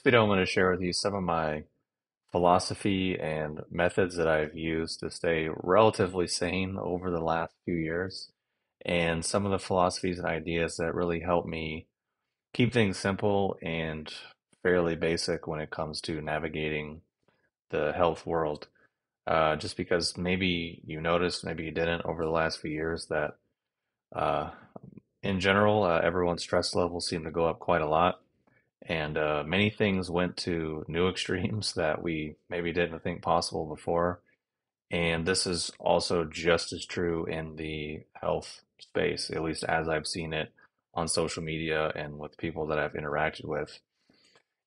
video, I'm going to share with you some of my philosophy and methods that I've used to stay relatively sane over the last few years, and some of the philosophies and ideas that really help me keep things simple and fairly basic when it comes to navigating the health world. Just because maybe you noticed, maybe you didn't over the last few years that uh, in general, everyone's stress levels seem to go up quite a lot. And many things went to new extremes that we maybe didn't think possible before. And this is also just as true in the health space, at least as I've seen it on social media and with people that I've interacted with.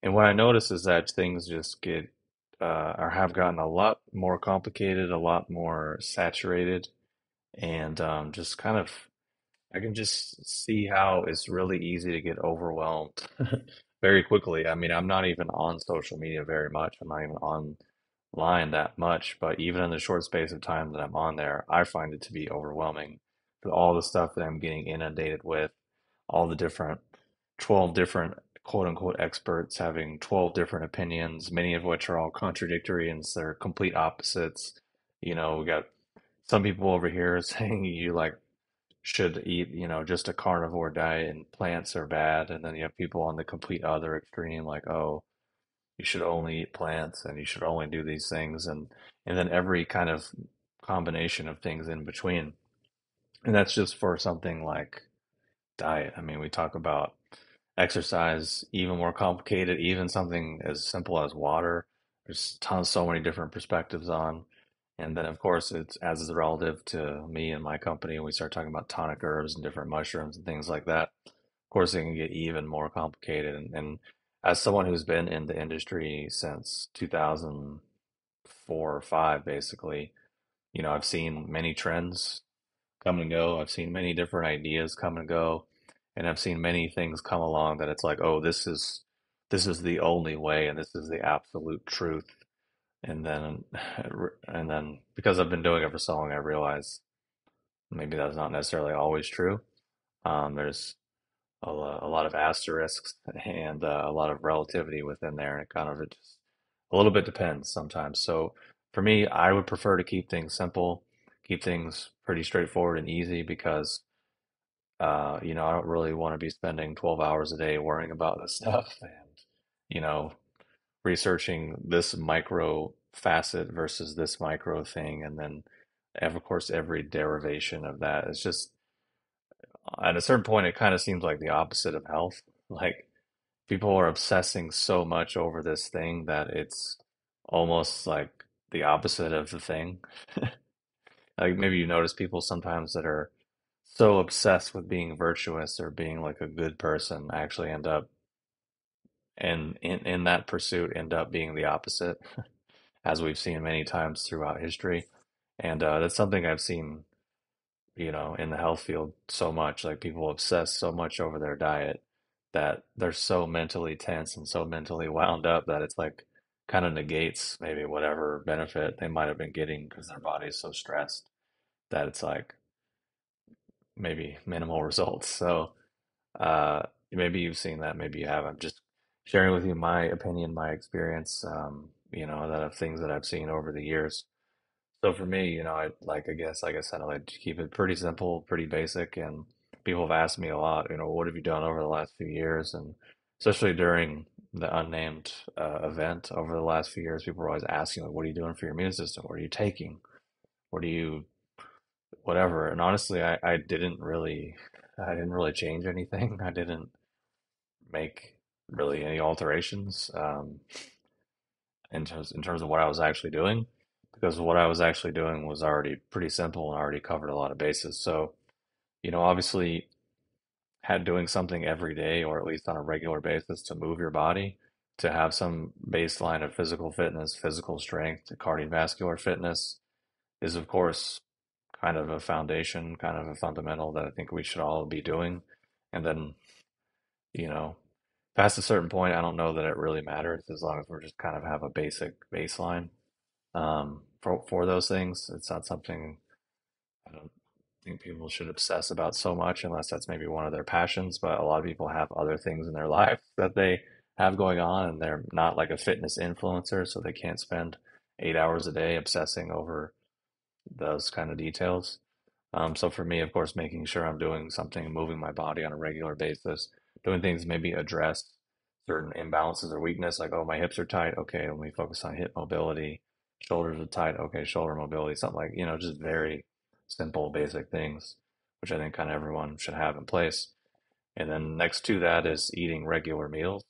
And what I notice is that things just get or have gotten a lot more complicated, a lot more saturated, and just kind of I can just see how it's really easy to get overwhelmed very quickly. I mean, I'm not even on social media very much. I'm not even online that much, but even in the short space of time that I'm on there, I find it to be overwhelming with all the stuff that I'm getting inundated with, all the different 12 different quote unquote experts having 12 different opinions, many of which are all contradictory and they're complete opposites. We got some people over here saying you like should eat, just a carnivore diet and plants are bad. And then you have people on the complete other extreme, like, oh, you should only eat plants and you should only do these things. And then every kind of combination of things in between. And that's just for something like diet. I mean, we talk about exercise, even more complicated, even something as simple as water. There's tons, so many different perspectives on. And then, of course, it's as is relative to me and my company. We start talking about tonic herbs and different mushrooms and things like that. Of course, it can get even more complicated. And as someone who's been in the industry since 2004 or five, basically, I've seen many trends come and go. I've seen many different ideas come and go, and I've seen many things come along that it's like, oh, this is the only way, and this is the absolute truth. And then and then because I've been doing it for so long, I realize maybe that's not necessarily always true. There's a lot of asterisks and a lot of relativity within there, and it just a little bit depends sometimes. So for me, I would prefer to keep things simple, keep things pretty straightforward and easy because I don't really want to be spending 12 hours a day worrying about this stuff and, you know, researching this micro facet versus this micro thing. And then, of course, every derivation of that. It's just, at a certain point, it kind of seems like the opposite of health. Like, people are obsessing so much over this thing that it's almost like the opposite of the thing. Like, maybe you notice people sometimes that are so obsessed with being virtuous or being like a good person actually end up and in that pursuit end up being the opposite, as we've seen many times throughout history. And that's something I've seen, in the health field so much. Like people obsess so much over their diet that they're so mentally tense and so mentally wound up that it's like kind of negates maybe whatever benefit they might have been getting because their body is so stressed that it's like maybe minimal results. So maybe you've seen that, maybe you haven't. Just sharing with you my opinion, my experience, that of things that I've seen over the years. So for me, I guess, like I said, I like to keep it pretty simple, pretty basic. And people have asked me a lot, what have you done over the last few years? And especially during the unnamed event over the last few years, people are always asking, like, what are you doing for your immune system? What are you taking? What do you whatever. And honestly, I didn't really change anything. I didn't make really any alterations in terms of what I was actually doing, because what I was actually doing was already pretty simple and already covered a lot of bases. So, obviously, had doing something every day or at least on a regular basis to move your body, to have some baseline of physical fitness, physical strength, cardiovascular fitness is, of course, kind of a foundation, kind of a fundamental that I think we should all be doing. And then, you know, past a certain point, I don't know that it really matters as long as we're just kind of have a basic baseline for those things. It's not something I don't think people should obsess about so much unless that's maybe one of their passions. But a lot of people have other things in their life that they have going on, and they're not like a fitness influencer, so they can't spend 8 hours a day obsessing over those kind of details. So for me, of course, making sure I'm doing something, moving my body on a regular basis, doing things maybe address certain imbalances or weakness, like, oh, my hips are tight. Okay, let me focus on hip mobility. Shoulders are tight. Okay, shoulder mobility. Something like, just very simple, basic things, which I think kind of everyone should have in place. And then next to that is eating regular meals,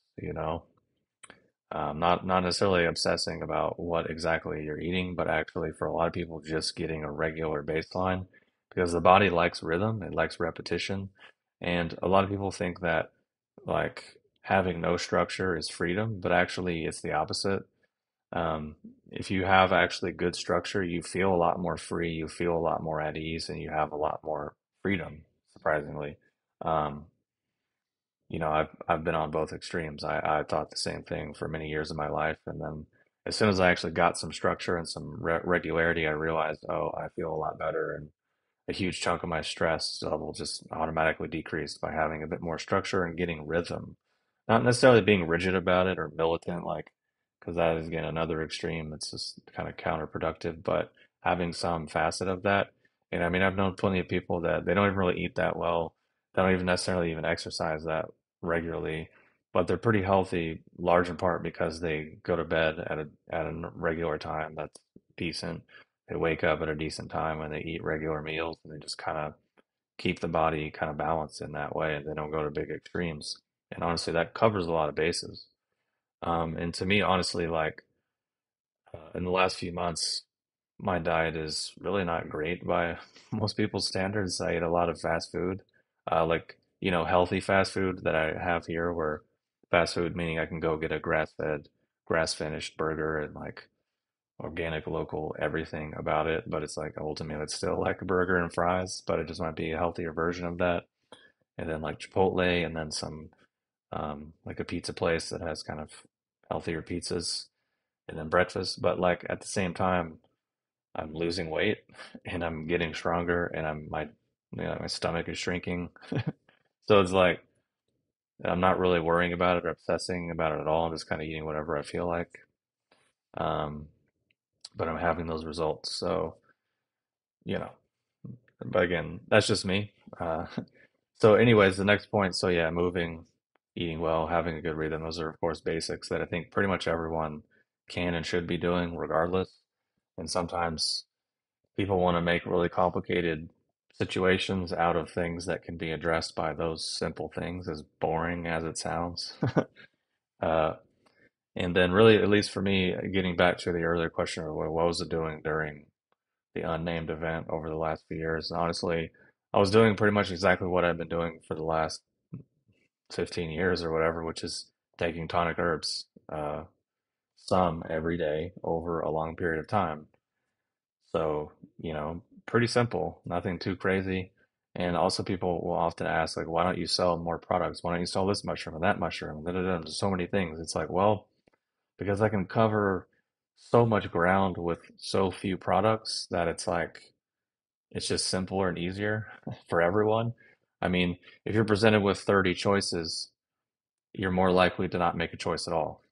not necessarily obsessing about what exactly you're eating, but actually for a lot of people, just getting a regular baseline because the body likes rhythm, it likes repetition. And a lot of people think that like having no structure is freedom, but actually it's the opposite. Um, if you have actually good structure, you feel a lot more free, you feel a lot more at ease, and you have a lot more freedom, surprisingly. Um, I've been on both extremes. I thought the same thing for many years of my life, and then as soon as I actually got some structure and some regularity, I realized, oh, I feel a lot better, and a huge chunk of my stress level just automatically decreased by having a bit more structure and getting rhythm. Not necessarily being rigid about it or militant, like, because that is again another extreme. It's just kind of counterproductive, but having some facet of that. And I mean, I've known plenty of people that they don't even really eat that well. They don't even necessarily even exercise that regularly, but they're pretty healthy, large in part because they go to bed at a regular time that's decent. They wake up at a decent time and they eat regular meals and they just kind of keep the body kind of balanced in that way. They don't go to big extremes. And honestly, that covers a lot of bases. And to me, honestly, like in the last few months, my diet is really not great by most people's standards. I eat a lot of fast food, like, healthy fast food that I have here, where fast food meaning I can go get a grass-fed, grass-finished burger and like organic, local, everything about it. But it's like ultimately it's still like a burger and fries, but it just might be a healthier version of that. And then like Chipotle, and then some like a pizza place that has kind of healthier pizzas, and then breakfast. But like at the same time, I'm losing weight and I'm getting stronger, and my stomach is shrinking. So it's like I'm not really worrying about it or obsessing about it at all. I'm just kind of eating whatever I feel like. Um, but I'm having those results. So, you know, but again, that's just me. So anyways, the next point, so yeah, moving, eating well, having a good rhythm, those are of course basics that I think pretty much everyone can and should be doing regardless. And sometimes people want to make really complicated situations out of things that can be addressed by those simple things, as boring as it sounds. Uh, and then really, at least for me, getting back to the earlier question of what was it doing during the unnamed event over the last few years. Honestly, I was doing pretty much exactly what I've been doing for the last 15 years or whatever, which is taking tonic herbs, some every day over a long period of time. So, pretty simple, nothing too crazy. And also, people will often ask, like, why don't you sell more products? Why don't you sell this mushroom and that mushroom? Da, da, da. There's so many things. It's like, well, because I can cover so much ground with so few products that it's like, it's just simpler and easier for everyone. I mean, if you're presented with 30 choices, you're more likely to not make a choice at all.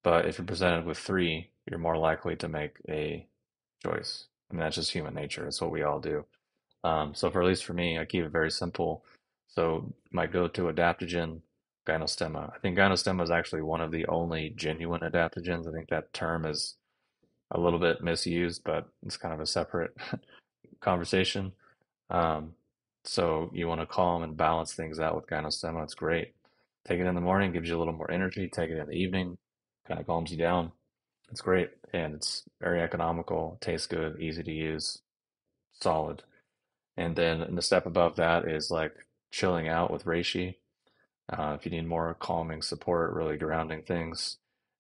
But if you're presented with three, you're more likely to make a choice. I mean, that's just human nature. It's what we all do. So for at least for me, I keep it very simple. So my go-to adaptogen, Gynostemma. I think Gynostemma is actually one of the only genuine adaptogens. I think that term is a little bit misused, but it's kind of a separate conversation. Um, so you want to calm and balance things out with Gynostemma. It's great. Take it in the morning, gives you a little more energy. Take it in the evening, kind of calms you down. It's great, and it's very economical, tastes good, easy to use, solid. And then the step above that is like chilling out with Reishi. If you need more calming support, really grounding things,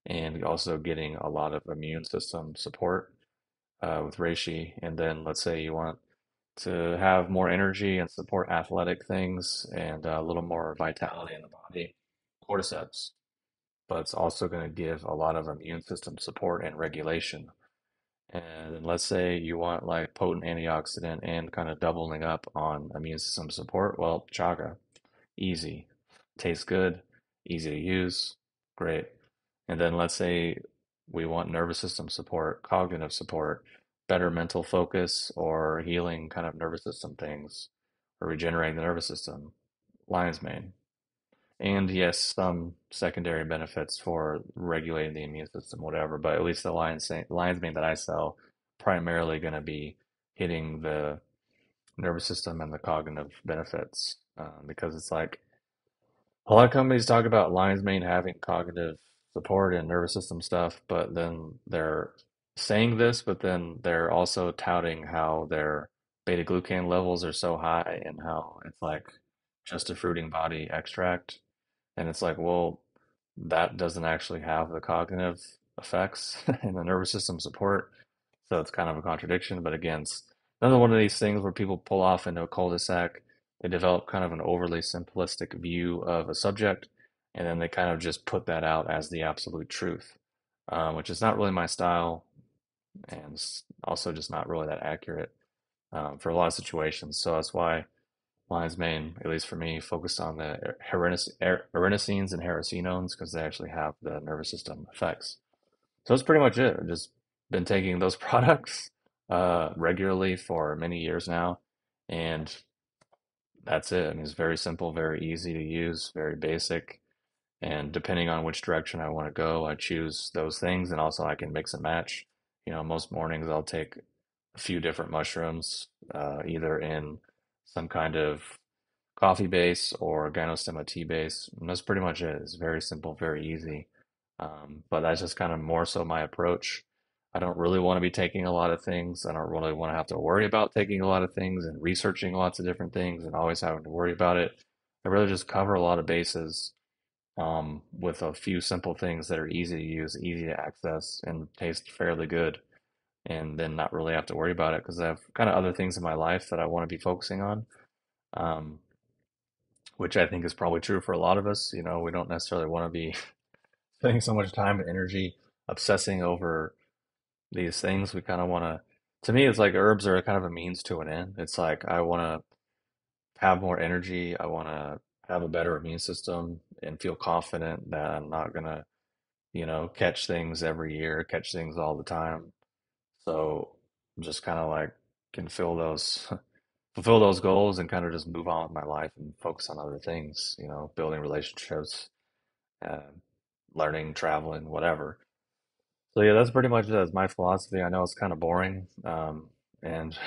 and also getting a lot of immune system support with Reishi. And then let's say you want to have more energy and support athletic things and a little more vitality in the body, Cordyceps. But it's also going to give a lot of immune system support and regulation. And then let's say you want like potent antioxidant and kind of doubling up on immune system support. Well, chaga, easy, tastes good, easy to use, Great. And then let's say we want nervous system support, cognitive support, better mental focus, or healing kind of nervous system things, or regenerating the nervous system. Lion's mane. And yes, some secondary benefits for regulating the immune system, whatever, but at least the lion's mane that I sell primarily going to be hitting the nervous system and the cognitive benefits, because it's like a lot of companies talk about lion's mane having cognitive support and nervous system stuff, but then they're saying this, but then they're also touting how their beta glucan levels are so high and how it's like just a fruiting body extract. And it's like, well, that doesn't actually have the cognitive effects and the nervous system support. So it's kind of a contradiction. But again, it's another one of these things where people pull off into a cul-de-sac. They develop kind of an overly simplistic view of a subject, and then they kind of just put that out as the absolute truth, which is not really my style, and it's also just not really that accurate for a lot of situations. So that's why lion's mane, at least for me, focused on the erinacines and hericenones because they actually have the nervous system effects. So that's pretty much it. I've just been taking those products regularly for many years now, and that's it. I mean, it's very simple, very easy to use, very basic, and depending on which direction I want to go, I choose those things, and also I can mix and match. Most mornings I'll take a few different mushrooms, either in some kind of coffee base or Gynostemma tea base. And that's pretty much it. It's very simple, very easy. But that's just kind of more so my approach. I don't really want to be taking a lot of things. I don't really want to have to worry about taking a lot of things and researching lots of different things and always having to worry about it. I really just cover a lot of bases with a few simple things that are easy to use, easy to access, and taste fairly good. And then not really have to worry about it because I have kind of other things in my life that I want to be focusing on. Um, which I think is probably true for a lot of us. We don't necessarily want to be spending so much time and energy obsessing over these things. We kind of want to me, it's like herbs are kind of a means to an end. It's like I want to have more energy. I want to have a better immune system and feel confident that I'm not going to, catch things every year, catch things all the time. So just kind of like can fill those fulfill those goals and kind of just move on with my life and focus on other things, building relationships, uh, learning, traveling, whatever. So yeah, that's pretty much it. That's my philosophy. I know it's kind of boring, and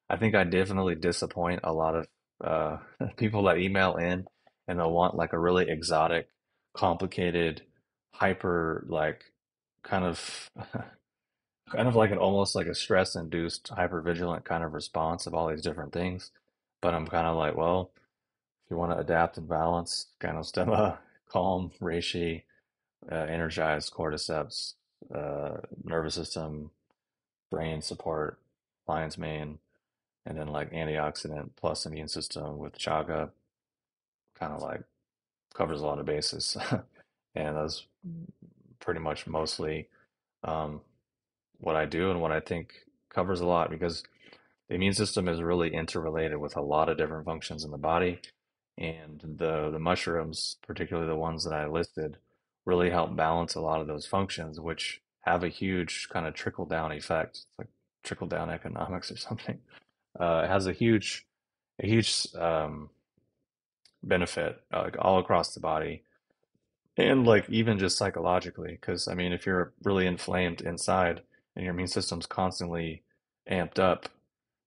I think I definitely disappoint a lot of people that email in and they'll want like a really exotic, complicated, hyper like kind of kind of like an almost like a stress-induced, hypervigilant kind of response of all these different things. But I'm kind of like, well, if you want to adapt and balance, Gynostemma, calm, Reishi, Energize, Cordyceps, nervous system, brain support, lion's mane, and then like antioxidant plus immune system with Chaga, kind of like covers a lot of bases. And that's pretty much mostly um, what I do and what I think covers a lot because the immune system is really interrelated with a lot of different functions in the body. And the mushrooms, particularly the ones that I listed, really help balance a lot of those functions, which have a huge kind of trickle down effect. It's like trickle down economics or something. It has a huge benefit like all across the body and like even just psychologically. Because I mean, if you're really inflamed inside and your immune system's constantly amped up,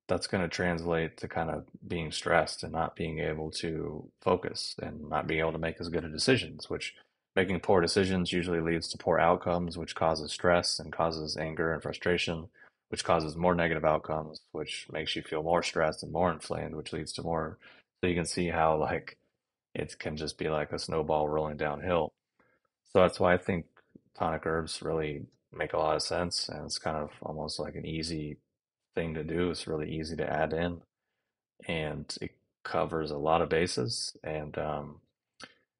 that's going to translate to kind of being stressed and not being able to focus and not being able to make as good of decisions, which making poor decisions usually leads to poor outcomes, which causes stress and causes anger and frustration, which causes more negative outcomes, which makes you feel more stressed and more inflamed, which leads to more. So you can see how like it can just be like a snowball rolling downhill. So that's why I think tonic herbs really make a lot of sense, and it's kind of almost like an easy thing to do. It's really easy to add in, and it covers a lot of bases. And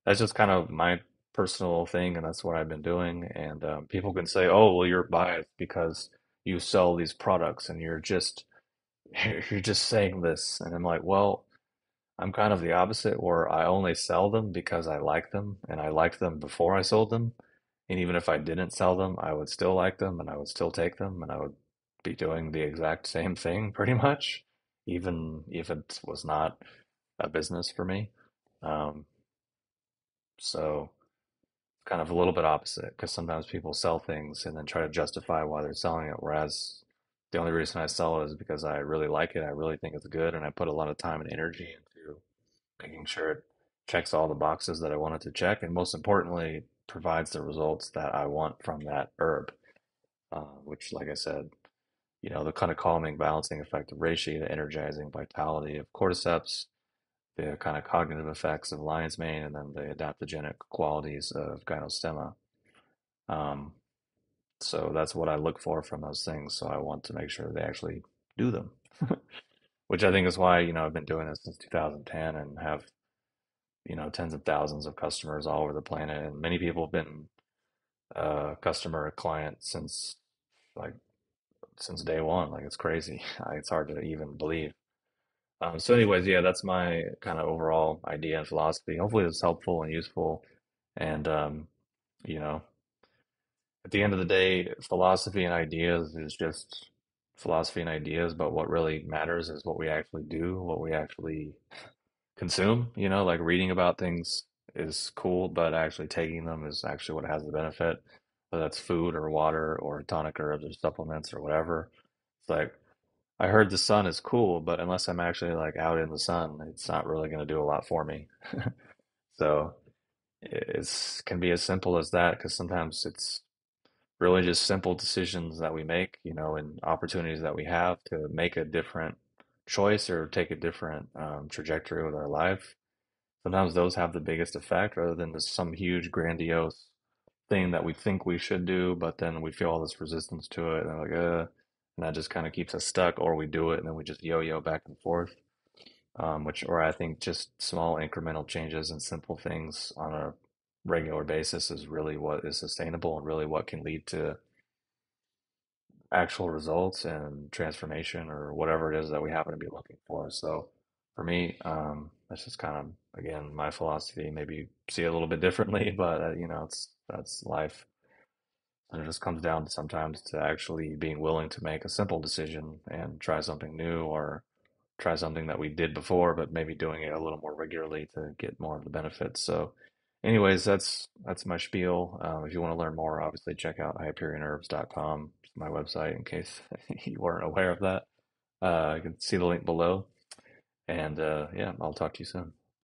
that's just kind of my personal thing, and that's what I've been doing. And people can say, "Oh, well, you're biased because you sell these products, and you're just you're just saying this." And I'm like, "Well, I'm kind of the opposite, where I only sell them because I like them, and I liked them before I sold them. And even if I didn't sell them, I would still like them, and I would still take them, and I would be doing the exact same thing pretty much, even if it was not a business for me. Um, so kind of a little bit opposite, because sometimes people sell things and then try to justify why they're selling it, whereas the only reason I sell it is because I really like it, I really think it's good, and I put a lot of time and energy into making sure it checks all the boxes that I want it to check, and most importantly, provides the results that I want from that herb, which, like I said, the kind of calming, balancing effect of reishi, the energizing vitality of cordyceps, the kind of cognitive effects of lion's mane, and then the adaptogenic qualities of gynostemma. Um, so that's what I look for from those things. So I want to make sure they actually do them, which I think is why, I've been doing this since 2010 and have, tens of thousands of customers all over the planet. And many people have been customer or client like since day one. Like it's crazy. It's hard to even believe. So anyways, yeah, that's my kind of overall idea and philosophy. Hopefully it's helpful and useful. And you know, at the end of the day, philosophy and ideas is just philosophy and ideas, but what really matters is what we actually do, what we actually consume. Like reading about things is cool, but actually taking them is actually what has the benefit, whether that's food or water or tonic herbs or supplements or whatever. It's like I heard the sun is cool, but unless I'm actually like out in the sun, it's not really going to do a lot for me. So it's can be as simple as that because sometimes it's really just simple decisions that we make, and opportunities that we have to make a different choice or take a different trajectory with our life. Sometimes those have the biggest effect rather than just some huge grandiose thing that we think we should do, but then we feel all this resistance to it, and like, and that just kind of keeps us stuck, or we do it and then we just yo-yo back and forth. Or I think just small incremental changes and simple things on a regular basis is really what is sustainable and really what can lead to actual results and transformation or whatever it is that we happen to be looking for. So for me, that's just kind of, again, my philosophy. Maybe see it a little bit differently, but that's life. And it just comes down to sometimes to actually being willing to make a simple decision and try something new or try something that we did before, but maybe doing it a little more regularly to get more of the benefits. So, anyways, that's my spiel. If you want to learn more, obviously check out hyperionherbs.com. It's my website in case you weren't aware of that. You can see the link below. And yeah, I'll talk to you soon.